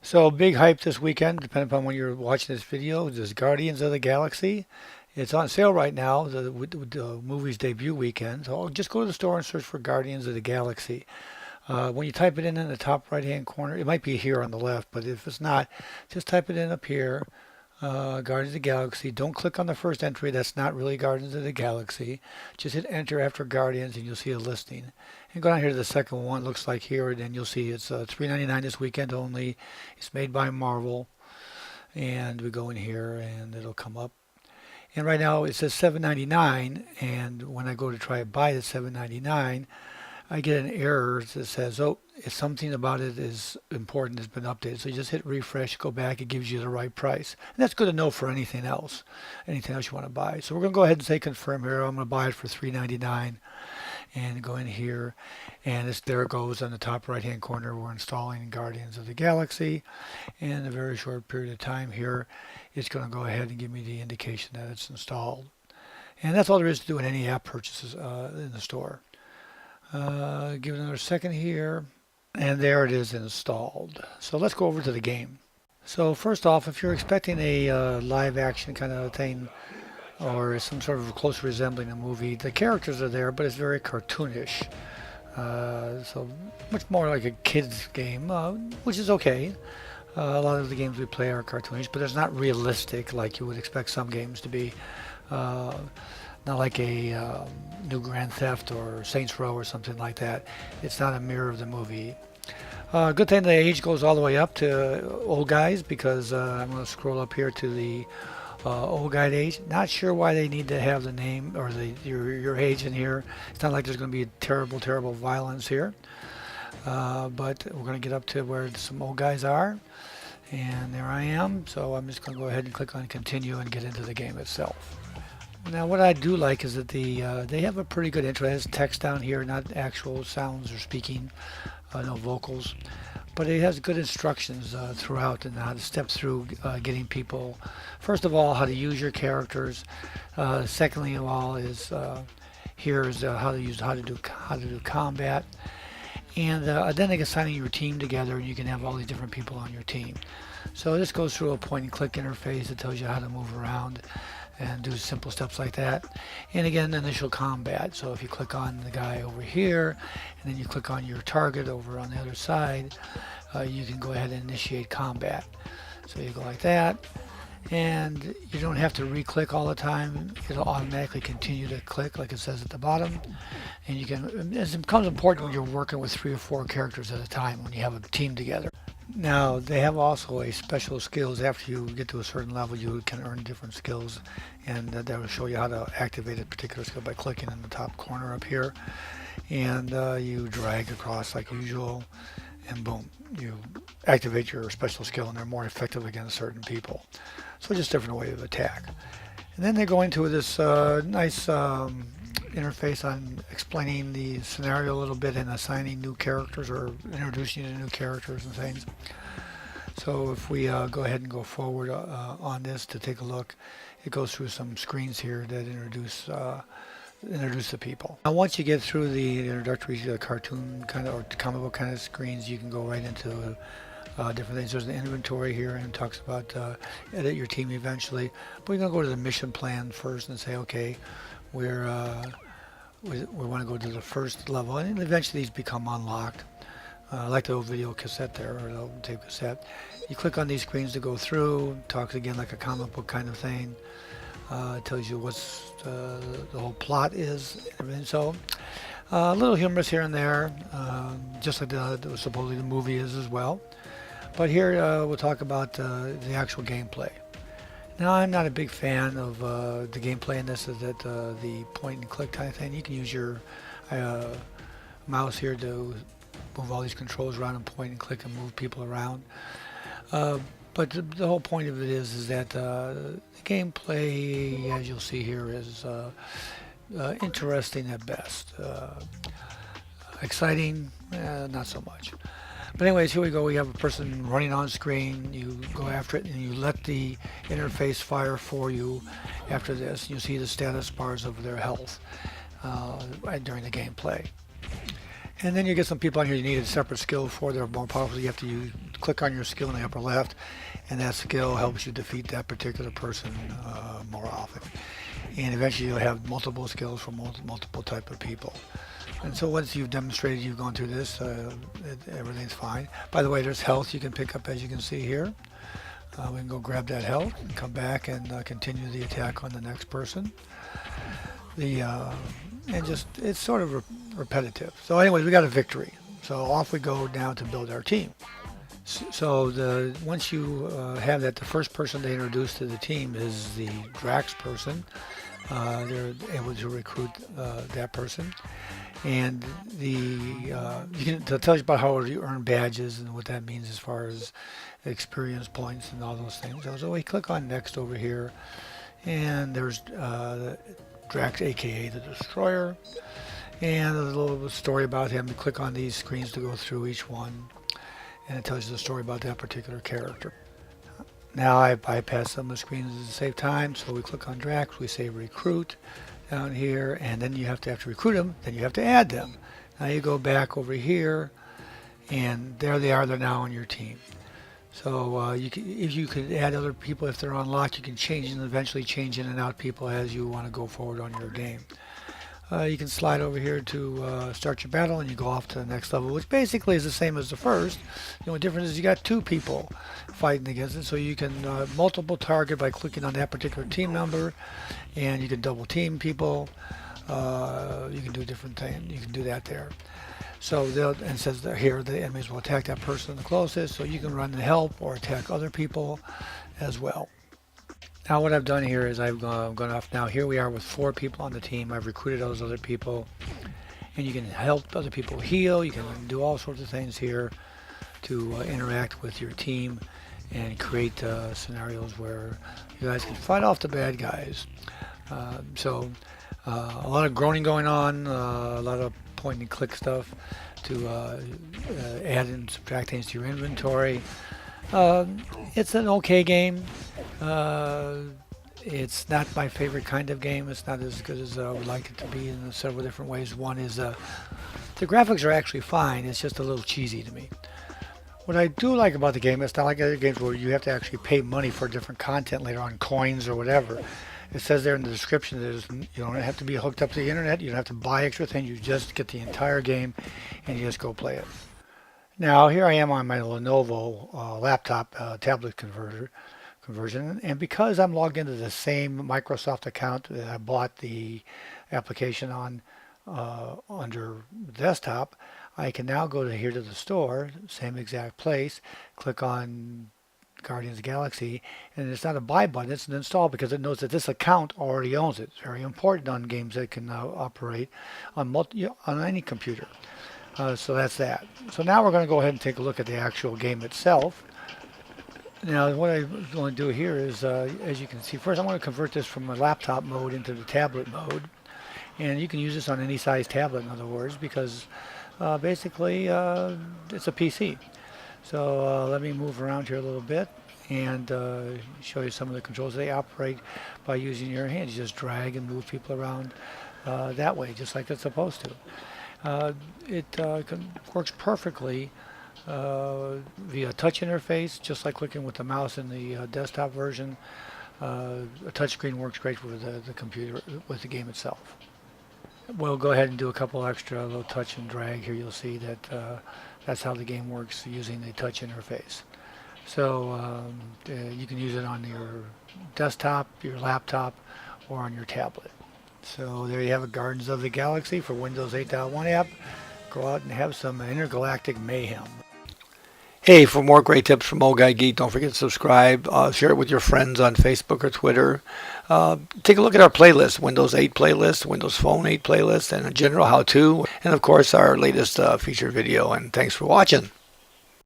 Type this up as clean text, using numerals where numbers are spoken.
So big hype this weekend, depending upon when you're watching this video, is Guardians of the Galaxy. It's on sale right now, the movie's debut weekend. So just go to the store and search for Guardians of the Galaxy. When you type it in the top right-hand corner, it might be here on the left, but if it's not, just type it in up here, Guardians of the Galaxy. Don't click on the first entry. That's not really Guardians of the Galaxy. Just hit enter after Guardians, and you'll see a listing. And go down here to the second one. Looks like here, and then you'll see it's $3.99 this weekend only. It's made by Marvel, and we go in here, and it'll come up. And right now it says $7.99, and when I go to try to buy it at $7.99, I get an error that says, oh, if something about it is important, has been updated. So you just hit refresh, go back, it gives you the right price. And that's good to know for anything else you want to buy. So we're going to go ahead and say confirm here. I'm going to buy it for $3.99 and go in here. And there it goes on the top right hand corner. We're installing Guardians of the Galaxy. And in a very short period of time here, it's going to go ahead and give me the indication that it's installed. And that's all there is to do in any app purchases in the store. Give it another second here, and there it is installed. So let's go over to the game. So first off, if you're expecting a live action kind of thing or some sort of close resembling a movie, the characters are there, but it's very cartoonish. So much more like a kid's game, which is okay. A lot of the games we play are cartoonish, but it's not realistic like you would expect some games to be. Not like a new Grand Theft or Saints Row or something like that. It's not a mirror of the movie. Good thing the age goes all the way up to old guys because I'm going to scroll up here to the old guy age. Not sure why they need to have the name or your age in here. It's not like there's going to be terrible violence here. But we're going to get up to where some old guys are. And there I am. So I'm just going to go ahead and click on continue and get into the game itself. Now what I do like is that they have a pretty good intro. It has text down here, not actual sounds or speaking, no vocals. But it has good instructions throughout and how to step through getting people, first of all, how to use your characters. Secondly of all is here's how to do combat. And then assigning your team together, and you can have all these different people on your team. So this goes through a point and click interface that tells you how to move around and do simple steps like that. And again, initial combat. So if you click on the guy over here, and then you click on your target over on the other side, you can go ahead and initiate combat. So you go like that, and you don't have to re-click all the time. It'll automatically continue to click like it says at the bottom. And you can, it becomes important when you're working with 3 or 4 characters at a time when you have a team together. Now they have also a special skills. After you get to a certain level, you can earn different skills, and that will show you how to activate a particular skill by clicking in the top corner up here, and you drag across like usual, and boom, you activate your special skill, and they're more effective against certain people. So just different way of attack. And then they go into this nice interface on explaining the scenario a little bit and assigning new characters or introducing you to new characters and things. So if we go ahead and go forward on this to take a look, it goes through some screens here that introduce the people. Now once you get through the introductory cartoon kind of or comic book kind of screens, you can go right into different things. There's an inventory here and it talks about edit your team eventually. But we're going to go to the mission plan first and say, okay, we want to go to the first level, and eventually these become unlocked. Like the old video cassette there, or the old tape cassette. You click on these screens to go through, talks again like a comic book kind of thing. It tells you what's the whole plot is, everything. So a little humorous here and there, just like supposedly the movie is as well. But here we'll talk about the actual gameplay. Now I'm not a big fan of the gameplay in this, is that the point and click kind of thing. You can use your mouse here to move all these controls around and point and click and move people around. But the whole point of it is that the gameplay, as you'll see here, is interesting at best. Exciting, not so much. But anyways, here we go. We have a person running on screen. You go after it and you let the interface fire for you after this. You see the status bars of their health during the gameplay. And then you get some people on here you need a separate skill for. They're more powerful. You have to click on your skill in the upper left, and that skill helps you defeat that particular person more often. And eventually you'll have multiple skills for multiple type of people. And so once you've demonstrated you've gone through this, everything's fine. By the way, there's health you can pick up, as you can see here. We can go grab that health and come back and continue the attack on the next person. And just, it's sort of repetitive. So anyways, we got a victory. So off we go now to build our team. So once you have that, the first person they introduce to the team is the Drax person. They're able to recruit that person, and to tell you about how you earn badges and what that means as far as experience points and all those things. So we click on next over here, and there's Drax, aka the Destroyer, and a little story about him. You click on these screens to go through each one, and it tells you the story about that particular character. Now I bypass some of the screens to save time, so we click on Drax, we say recruit down here, and then you have to recruit them, then you have to add them. Now you go back over here, and there they are, they're now on your team. So if you could add other people if they're unlocked, you can change and eventually change in and out people as you want to go forward on your game. You can slide over here to start your battle, and you go off to the next level, which basically is the same as the first. The only difference is you got two people fighting against it, so you can multiple target by clicking on that particular team number, and you can double team people. You can do different things. You can do that there. So and it says that here the enemies will attack that person the closest, so you can run and help or attack other people as well. Now what I've done here is I've gone off. Now here we are with 4 people on the team. I've recruited those other people, and you can help other people heal. You can do all sorts of things here to interact with your team and create scenarios where you guys can fight off the bad guys. So a lot of groaning going on, a lot of point and click stuff to add and subtract things to your inventory. It's an okay game. It's not my favorite kind of game. It's not as good as I would like it to be in several different ways. One is the graphics are actually fine. It's just a little cheesy to me. What I do like about the game, it's not like other games where you have to actually pay money for different content later on, coins or whatever. It says there in the description that you don't have to be hooked up to the internet. You don't have to buy extra things. You just get the entire game and you just go play it. Now here I am on my Lenovo laptop tablet conversion, and because I'm logged into the same Microsoft account that I bought the application on under desktop, I can now go to here to the store, same exact place, click on Guardians of the Galaxy, and it's not a buy button, it's an install, because it knows that this account already owns it. It's very important on games that can now operate on any computer. So that's that. So now we're going to go ahead and take a look at the actual game itself. Now what I'm going to do here is, as you can see, first I'm going to convert this from a laptop mode into the tablet mode. And you can use this on any size tablet, in other words, because basically it's a PC. So let me move around here a little bit and show you some of the controls. They operate by using your hands. You just drag and move people around that way, just like it's supposed to. It works perfectly via touch interface, just like clicking with the mouse in the desktop version. A touchscreen works great with the computer, with the game itself. We'll go ahead and do a couple extra little touch and drag here. You'll see that that's how the game works using the touch interface. So you can use it on your desktop, your laptop, or on your tablet. So there you have it, Guardians of the Galaxy for Windows 8.1 app. Go out and have some intergalactic mayhem. Hey, for more great tips from Old Guy Geek, don't forget to subscribe. Share it with your friends on Facebook or Twitter. Take a look at our playlist, Windows 8 playlist, Windows Phone 8 playlist, and a general how-to, and of course our latest feature video. And thanks for watching.